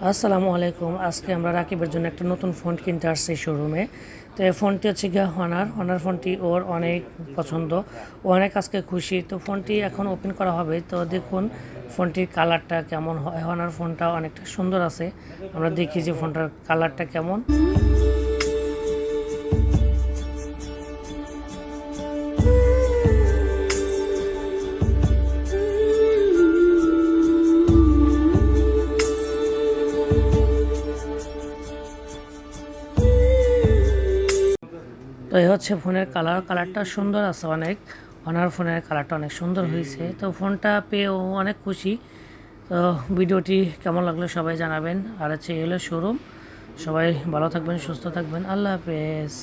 আসসালামু আলাইকুম। আজকে আমরা রাকিবের জন্য একটা নতুন ফোন কিনতে আসছি শোরুমে। তো এই ফোনটি হচ্ছে গিয়ে হনার ফোনটি ওর অনেক পছন্দ, ও অনেক আজকে খুশি। তো ফোনটি এখন ওপেন করা হবে, তো দেখুন ফোনটির কালারটা কেমন হয়। হনার ফোনটা অনেকটা সুন্দর আছে, আমরা দেখি যে ফোনটার কালারটা কেমন। তো এই হচ্ছে ফোনের কালারটা সুন্দর আছে অনেক। অনার ফোনের কালারটা অনেক সুন্দর হয়েছে, তো ফোনটা পেয়েও অনেক খুশি। তো ভিডিওটি কেমন লাগলো সবাই জানাবেন। আর হচ্ছে এই হলো শোরুম। সবাই ভালো থাকবেন, সুস্থ থাকবেন, আল্লাহ হাফেজ।